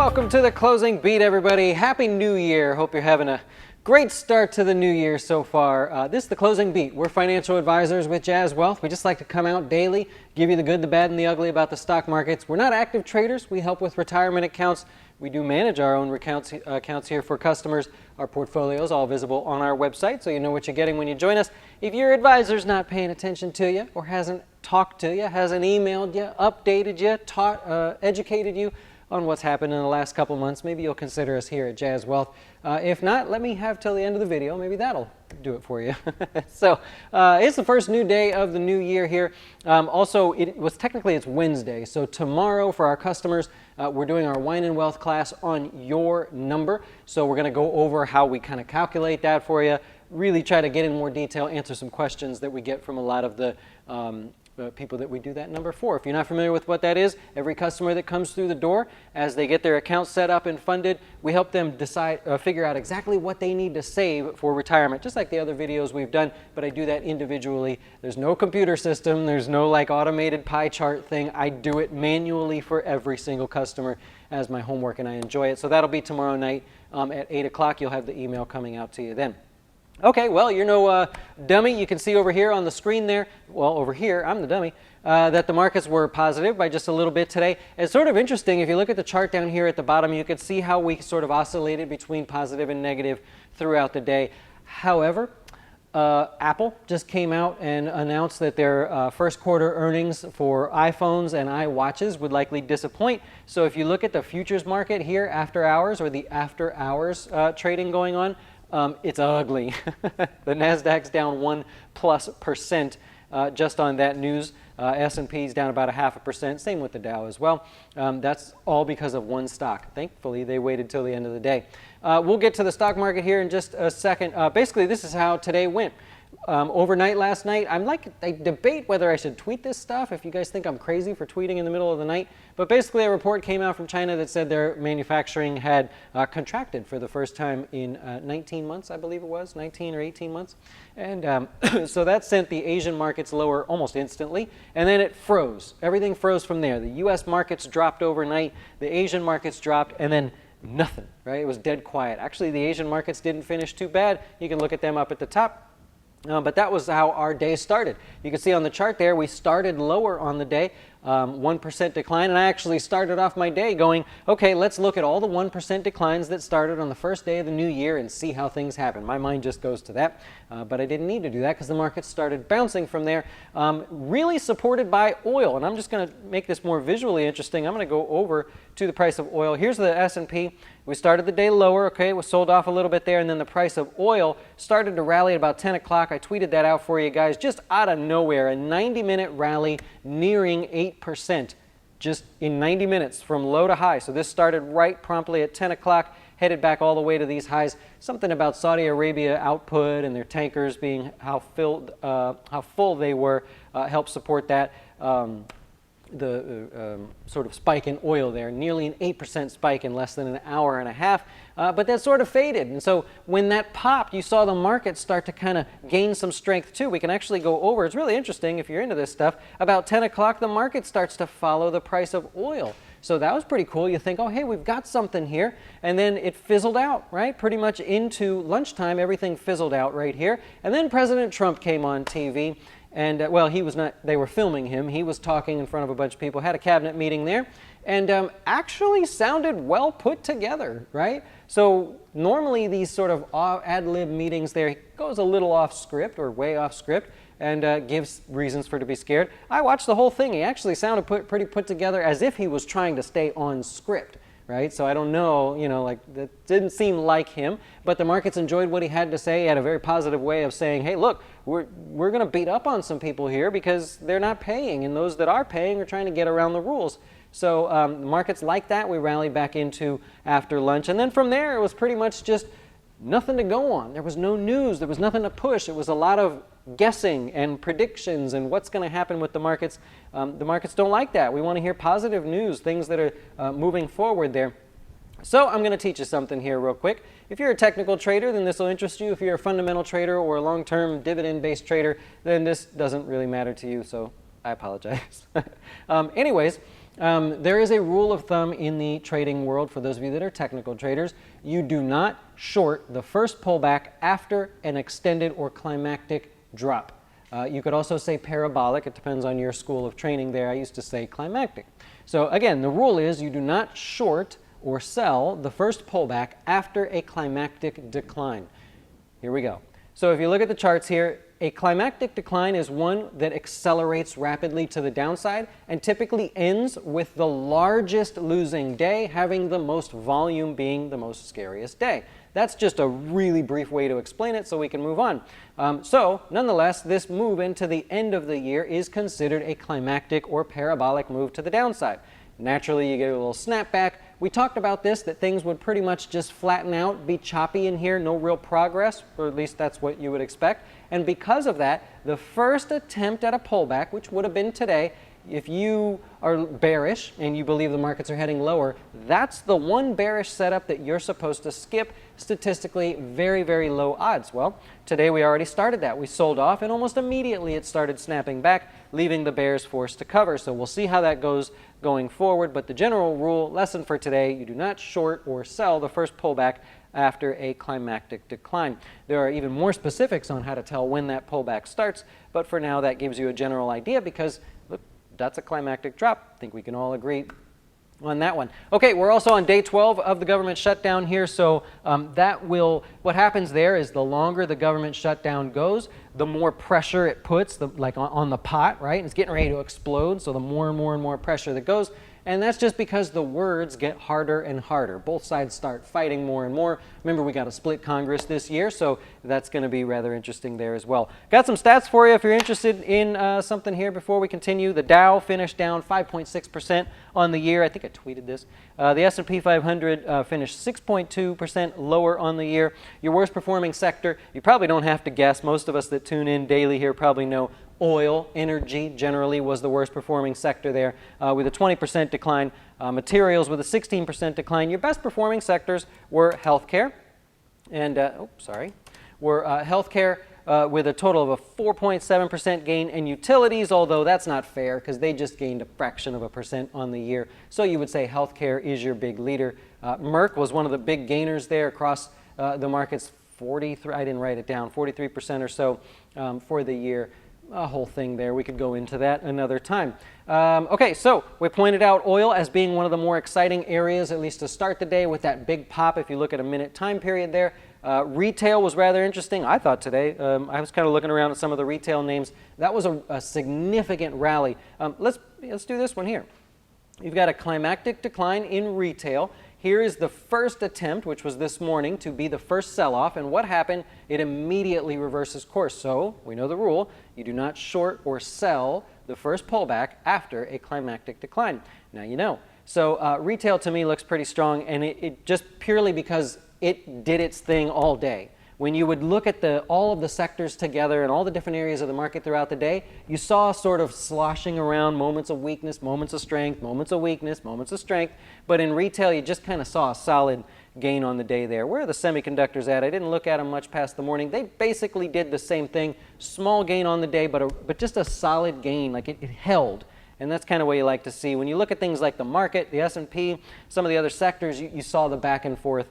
Welcome to the closing beat, everybody. Happy New Year. Hope you're having a great start to the new year so far. This is the closing beat. We're financial advisors with Jazz Wealth. We just like to come out daily, give you the good, the bad, and the ugly about the stock markets. We're not active traders. We help with retirement accounts. We do manage our own accounts here for customers. Our portfolios all visible on our website, so you know what you're getting when you join us. If your advisor's not paying attention to you or hasn't talked to you, hasn't emailed you, updated you, educated you on what's happened in the last couple months, maybe you'll consider us here at Jazz Wealth. If not, let me have till the end of the video. Maybe that'll do it for you. So it's the first new day of the new year here. Also, it's Wednesday. So tomorrow for our customers, we're doing our Wine and Wealth class on your number. So we're going to go over how we kind of calculate that for you, really try to get in more detail, answer some questions that we get from a lot of the people that we do that number for. If you're not familiar with what that is, every customer that comes through the door, as they get their account set up and funded, we help them figure out exactly what they need to save for retirement, just like the other videos we've done, but I do that individually. There's no computer system, there's no like automated pie chart thing. I do it manually for every single customer as my homework, and I enjoy it. So that'll be tomorrow night at 8 o'clock. You'll have the email coming out to you then. Okay, well, you're no dummy. You can see over here on the screen there, well, over here, I'm the dummy, that the markets were positive by just a little bit today. It's sort of interesting. If you look at the chart down here at the bottom, you can see how we sort of oscillated between positive and negative throughout the day. However, Apple just came out and announced that their first quarter earnings for iPhones and iWatches would likely disappoint. So if you look at the futures market here after hours, or the after hours trading going on, it's ugly. The Nasdaq's down 1+% just on that news. S&P's down about 0.5%. Same with the Dow as well. That's all because of one stock. Thankfully, they waited till the end of the day. We'll get to the stock market here in just a second. Basically, this is how today went. Overnight last night, I debate whether I should tweet this stuff, if you guys think I'm crazy for tweeting in the middle of the night. But basically a report came out from China that said their manufacturing had contracted for the first time in 19 months, I believe it was, 19 or 18 months. And so that sent the Asian markets lower almost instantly. And then it froze. Everything froze from there. The US markets dropped overnight, the Asian markets dropped, and then nothing, right? It was dead quiet. Actually, the Asian markets didn't finish too bad. You can look at them up at the top. But that was how our day started. You can see on the chart there, we started lower on the day, 1% decline. And I actually started off my day going, okay, let's look at all the 1% declines that started on the first day of the new year and see how things happen. My mind just goes to that. But I didn't need to do that because the market started bouncing from there, really supported by oil. And I'm just going to make this more visually interesting. I'm going to go over to the price of oil. Here's the S&P. We started the day lower, okay, was sold off a little bit there, and then the price of oil started to rally at about 10 o'clock. I tweeted that out for you guys just out of nowhere, a 90-minute rally nearing 8% just in 90 minutes from low to high. So this started right promptly at 10 o'clock, headed back all the way to these highs. Something about Saudi Arabia output and their tankers being how full they were helped support that. The sort of spike in oil there, nearly an 8% spike in less than an hour and a half, but that sort of faded. And so when that popped, you saw the market start to kind of gain some strength too. We can actually go over, it's really interesting if you're into this stuff, about 10 o'clock the market starts to follow the price of oil. So that was pretty cool. You think, oh hey, we've got something here, and then it fizzled out, right? Pretty much into lunchtime, everything fizzled out right here. And then President Trump came on TV. And, well, he was not, they were filming him. He was talking in front of a bunch of people, had a cabinet meeting there, and actually sounded well put together, right? So normally these sort of ad-lib meetings there, he goes a little off script or way off script and gives reasons for to be scared. I watched the whole thing. He actually sounded pretty put together as if he was trying to stay on script. Right? So I don't know, like that didn't seem like him, but the markets enjoyed what he had to say. He had a very positive way of saying, hey, look, we're going to beat up on some people here because they're not paying, and those that are paying are trying to get around the rules. So the markets like that. We rallied back into after lunch, and then from there it was pretty much just nothing to go on. There was no news. There was nothing to push. It was a lot of guessing and predictions and what's going to happen with the markets. The markets don't like that. We want to hear positive news, things that are moving forward there. So I'm going to teach you something here real quick. If you're a technical trader, then this will interest you. If you're a fundamental trader or a long-term dividend-based trader, then this doesn't really matter to you, so I apologize. Anyways, There is a rule of thumb in the trading world for those of you that are technical traders. You do not short the first pullback after an extended or climactic drop. You could also say parabolic. It depends on your school of training there. I used to say climactic. So again, the rule is you do not short or sell the first pullback after a climactic decline. Here we go. So if you look at the charts here, a climactic decline is one that accelerates rapidly to the downside and typically ends with the largest losing day having the most volume, being the most scariest day. That's just a really brief way to explain it so we can move on. So nonetheless, this move into the end of the year is considered a climactic or parabolic move to the downside. Naturally, you get a little snapback. We talked about this, that things would pretty much just flatten out, be choppy in here, no real progress, or at least that's what you would expect. And because of that, the first attempt at a pullback, which would have been today, if you are bearish and you believe the markets are heading lower, that's the one bearish setup that you're supposed to skip. Statistically, very, very low odds. Well, today we already started that. We sold off and almost immediately it started snapping back, leaving the bears forced to cover. So we'll see how that goes going forward. But the general rule, lesson for today, you do not short or sell the first pullback after a climactic decline. There are even more specifics on how to tell when that pullback starts, but for now that gives you a general idea because look, that's a climactic drop. I think we can all agree on that one. Okay, we're also on day 12 of the government shutdown here, so what happens there is the longer the government shutdown goes, the more pressure it puts, on the pot, right? It's getting ready to explode, so the more and more and more pressure that goes. And that's just because the words get harder and harder. Both sides start fighting more and more. Remember, we got a split Congress this year, so that's going to be rather interesting there as well. Got some stats for you if you're interested in something here before we continue. The Dow finished down 5.6% on the year. I think I tweeted this. The S&P 500 finished 6.2% lower on the year. Your worst performing sector, you probably don't have to guess. Most of us that tune in daily here probably know oil, energy generally was the worst performing sector there with a 20% decline. Materials with a 16% decline. Your best performing sectors were healthcare and, healthcare with a total of a 4.7% gain, and utilities, although that's not fair because they just gained a fraction of a percent on the year. So you would say healthcare is your big leader. Merck was one of the big gainers there across the markets, 43, I didn't write it down, 43% or so for the year. A whole thing there. We could go into that another time. Okay, so we pointed out oil as being one of the more exciting areas, at least to start the day, with that big pop if you look at a minute time period there. Retail was rather interesting, I thought, today. I was kind of looking around at some of the retail names. That was a significant rally. Let's do this one here. You've got a climactic decline in retail. Here is the first attempt, which was this morning, to be the first sell-off. And what happened? It immediately reverses course. So we know the rule. You do not short or sell the first pullback after a climactic decline. Now you know. So retail to me looks pretty strong, and it just purely because it did its thing all day. When you would look at all of the sectors together and all the different areas of the market throughout the day, you saw sort of sloshing around moments of weakness, moments of strength, moments of weakness, moments of strength. But in retail, you just kind of saw a solid gain on the day there. Where are the semiconductors at? I didn't look at them much past the morning. They basically did the same thing. Small gain on the day, but just a solid gain. Like it held. And that's kind of what you like to see. When you look at things like the market, the S&P, some of the other sectors, you saw the back and forth.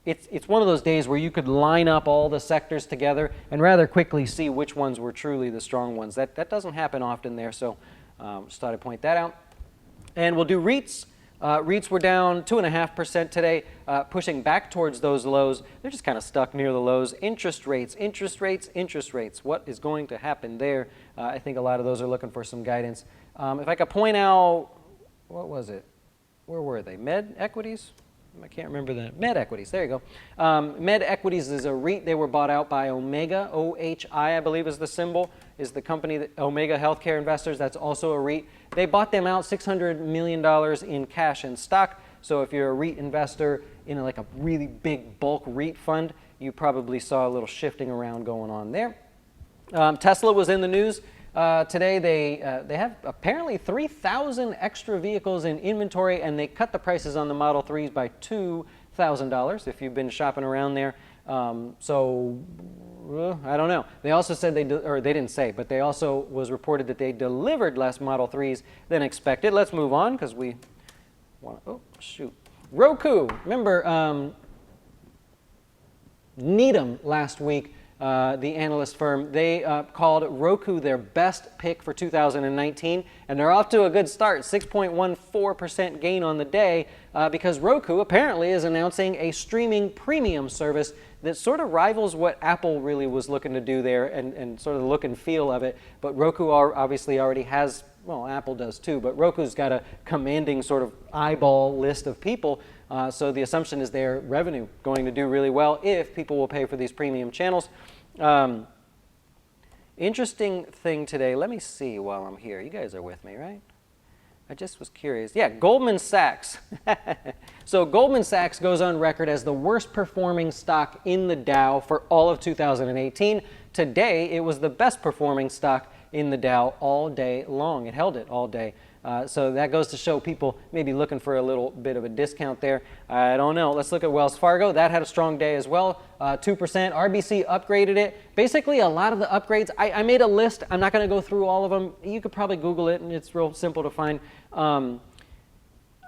It's one of those days where you could line up all the sectors together and rather quickly see which ones were truly the strong ones. That doesn't happen often there, so just thought I'd point that out. And we'll do REITs. REITs were down 2.5% today, pushing back towards those lows. They're just kind of stuck near the lows. Interest rates, interest rates, interest rates. What is going to happen there? I think a lot of those are looking for some guidance. If I could point out, what was it? Where were they? Med equities? I can't remember the Med Equities. There you go. Med Equities is a REIT. They were bought out by Omega, O-H-I, I believe is the symbol, is the company that Omega Healthcare Investors. That's also a REIT. They bought them out $600 million in cash and stock. So if you're a REIT investor in like a really big bulk REIT fund, you probably saw a little shifting around going on there. Tesla was in the news. Today they have apparently 3,000 extra vehicles in inventory, and they cut the prices on the Model 3s by $2,000 if you've been shopping around there. I don't know. They also said they didn't say, but they also was reported that they delivered less Model 3s than expected. Let's move on because we want to, oh, shoot. Roku, remember Needham last week, the analyst firm, they called Roku their best pick for 2019, and they're off to a good start, 6.14% gain on the day, because Roku apparently is announcing a streaming premium service that sort of rivals what Apple really was looking to do there and sort of the look and feel of it. But Roku obviously already has, well, Apple does too, but Roku's got a commanding sort of eyeball list of people. So the assumption is their revenue going to do really well if people will pay for these premium channels. Interesting thing today. Let me see while I'm here. You guys are with me, right? I just was curious. Yeah, Goldman Sachs. So Goldman Sachs goes on record as the worst performing stock in the Dow for all of 2018. Today, it was the best performing stock in the Dow all day long. It held it all day. So that goes to show people maybe looking for a little bit of a discount there. I don't know. Let's look at Wells Fargo. That had a strong day as well, 2%. RBC upgraded it. Basically, a lot of the upgrades, I made a list. I'm not going to go through all of them. You could probably Google it, and it's real simple to find.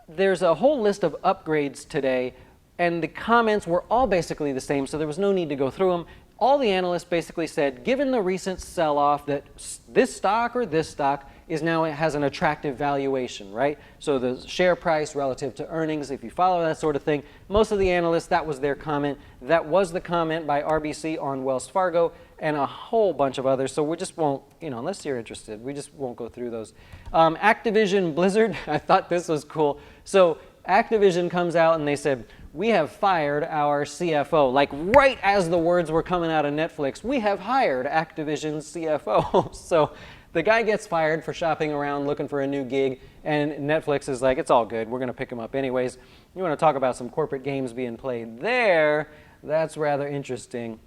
There's a whole list of upgrades today, and the comments were all basically the same, so there was no need to go through them. All the analysts basically said, given the recent sell-off, that this stock or this stock is now, it has an attractive valuation, right? So the share price relative to earnings, if you follow that sort of thing, most of the analysts, that was their comment. That was the comment by RBC on Wells Fargo and a whole bunch of others. So we just won't, unless you're interested, we just won't go through those. Activision Blizzard, I thought this was cool. So Activision comes out and they said, we have fired our CFO. Like right as the words were coming out of Netflix, we have hired Activision's CFO. So the guy gets fired for shopping around looking for a new gig, and Netflix is like, it's all good. We're going to pick him up anyways. You want to talk about some corporate games being played there? That's rather interesting.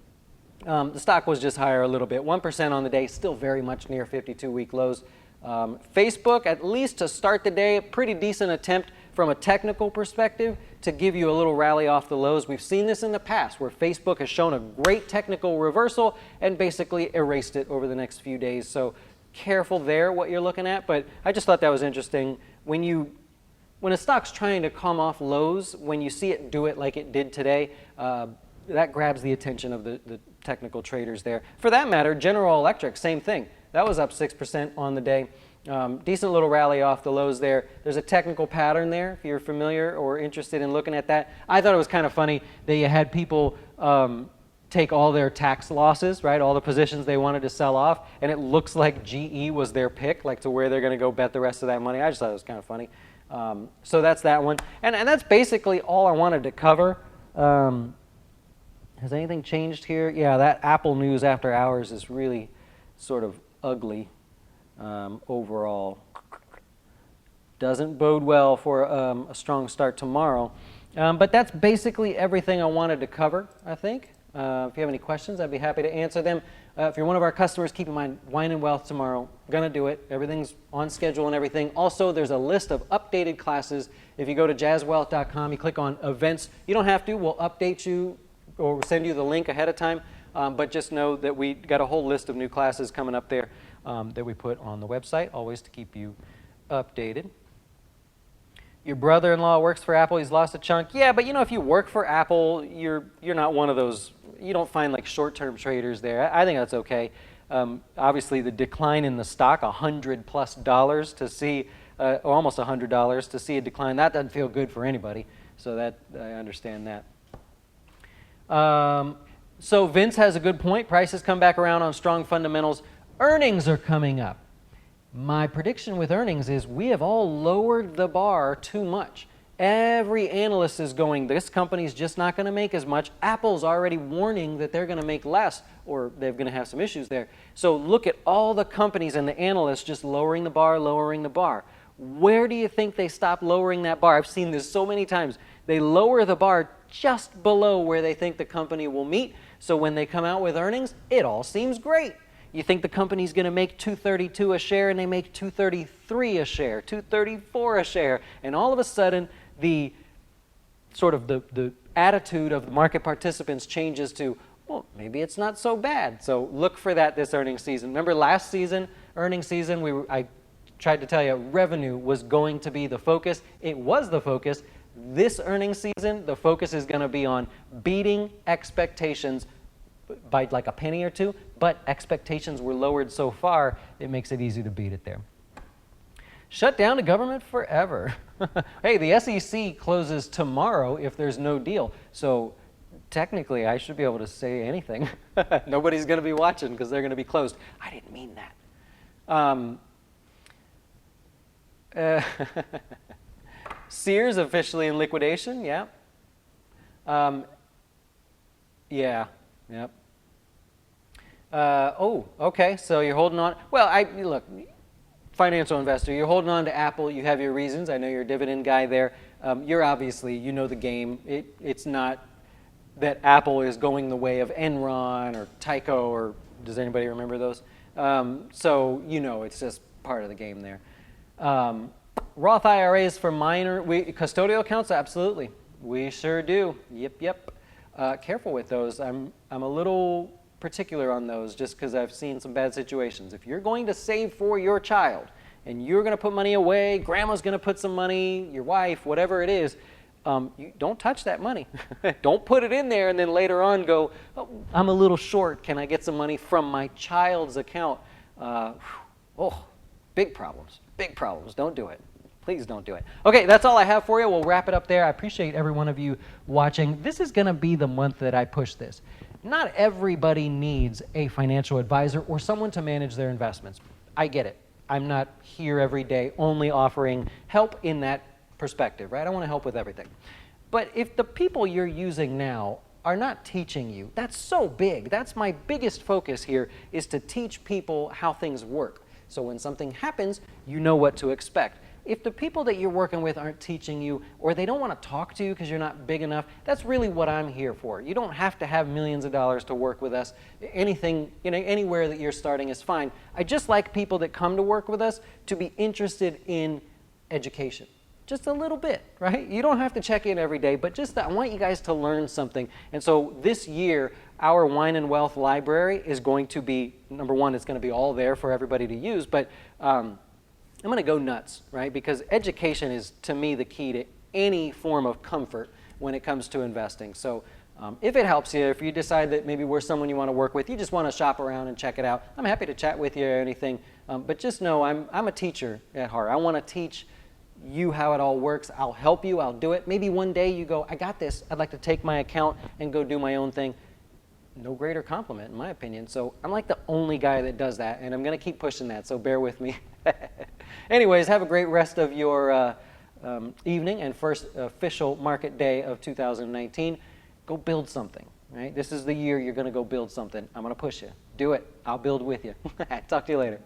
The stock was just higher a little bit, 1% on the day, still very much near 52-week lows. Facebook, at least to start the day, a pretty decent attempt from a technical perspective to give you a little rally off the lows. We've seen this in the past where Facebook has shown a great technical reversal and basically erased it over the next few days. So careful there what you're looking at, but I just thought that was interesting. When a stock's trying to come off lows, when you see it do it like it did today, that grabs the attention of the technical traders there. For that matter, General Electric, same thing. That was up 6% on the day. Decent little rally off the lows there. There's a technical pattern there if you're familiar or interested in looking at that. I thought it was kind of funny that you had people take all their tax losses, right, all the positions they wanted to sell off, and it looks like GE was their pick, like to where they're going to go bet the rest of that money. I just thought it was kind of funny. So that's that one. And that's basically all I wanted to cover. Has anything changed here? Yeah, that Apple news after hours is really sort of ugly overall. Doesn't bode well for a strong start tomorrow. But that's basically everything I wanted to cover, I think. If you have any questions, I'd be happy to answer them. If you're one of our customers, keep in mind, Wine and Wealth tomorrow. Gonna do it. Everything's on schedule and everything. Also, there's a list of updated classes. If you go to jazzwealth.com, you click on events. You don't have to. We'll update you or send you the link ahead of time. But just know that we got a whole list of new classes coming up there that we put on the website, always to keep you updated. Your brother-in-law works for Apple. He's lost a chunk. Yeah, but if you work for Apple, you're not one of those. You don't find like short-term traders there. I think that's okay. Obviously, the decline in the stock, $100+ to see, or almost $100 to see a decline, that doesn't feel good for anybody. So that I understand that. So Vince has a good point. Prices come back around on strong fundamentals. Earnings are coming up. My prediction with earnings is we have all lowered the bar too much. Every analyst is going, this company's just not going to make as much. Apple's already warning that they're going to make less, or they're going to have some issues there. So look at all the companies and the analysts just lowering the bar, lowering the bar. Where do you think they stop lowering that bar? I've seen this so many times. They lower the bar just below where they think the company will meet. So when they come out with earnings, it all seems great. You think the company's going to make $232 a share, and they make $233 a share, $234 a share, and all of a sudden the sort of the attitude of the market participants changes to, well, maybe it's not so bad. So look for that this earnings season. Remember last season, earnings season, I tried to tell you revenue was going to be the focus. It was the focus. This earnings season, the focus is going to be on beating expectations by like a penny or two, but expectations were lowered so far, it makes it easy to beat it there. Shut down the government forever. Hey, the SEC closes tomorrow if there's no deal. So technically, I should be able to say anything. Nobody's going to be watching because they're going to be closed. I didn't mean that. Sears officially in liquidation. Yeah. Yeah. Yep. Oh, okay. So you're holding on. Well, look. Financial investor, you're holding on to Apple, you have your reasons. I know you're a dividend guy there. You're obviously, you know the game. It's not that Apple is going the way of Enron or Tyco, or does anybody remember those? So, you know, it's just part of the game there. Roth IRAs for minor, custodial accounts, absolutely. We sure do. Yep. Careful with those. I'm a little particular on those just because I've seen some bad situations. If you're going to save for your child and you're going to put money away, grandma's going to put some money, your wife, whatever it is, you don't touch that money. Don't put it in there and then later on go, oh, I'm a little short. Can I get some money from my child's account? Big problems. Big problems. Don't do it. Please don't do it. Okay, that's all I have for you. We'll wrap it up there. I appreciate every one of you watching. This is going to be the month that I push this. Not everybody needs a financial advisor or someone to manage their investments. I get it. I'm not here every day only offering help in that perspective, right? I want to help with everything. But if the people you're using now are not teaching you, that's so big. That's my biggest focus here, is to teach people how things work. So when something happens, you know what to expect. If the people that you're working with aren't teaching you, or they don't want to talk to you because you're not big enough, that's really what I'm here for. You don't have to have millions of dollars to work with us. Anything, anywhere that you're starting is fine. I just like people that come to work with us to be interested in education. Just a little bit, right? You don't have to check in every day, but just I want you guys to learn something. And so this year, our Wine and Wealth library is going to be, number one, it's going to be all there for everybody to use, but I'm going to go nuts, right? Because education is, to me, the key to any form of comfort when it comes to investing. So if it helps you, if you decide that maybe we're someone you want to work with, you just want to shop around and check it out, I'm happy to chat with you or anything. But just know I'm a teacher at heart. I want to teach you how it all works. I'll help you. I'll do it. Maybe one day you go, I got this. I'd like to take my account and go do my own thing. No greater compliment, in my opinion. So I'm like the only guy that does that, and I'm going to keep pushing that, so bear with me. Anyways, have a great rest of your evening and first official market day of 2019. Go build something, right? This is the year you're going to go build something. I'm going to push you. Do it. I'll build with you. Talk to you later.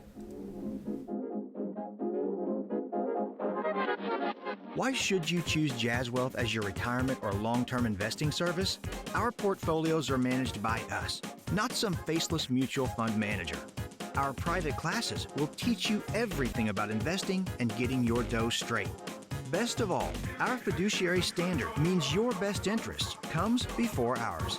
Why should you choose Jazz Wealth as your retirement or long-term investing service? Our portfolios are managed by us, not some faceless mutual fund manager. Our private classes will teach you everything about investing and getting your dough straight. Best of all, our fiduciary standard means your best interest comes before ours.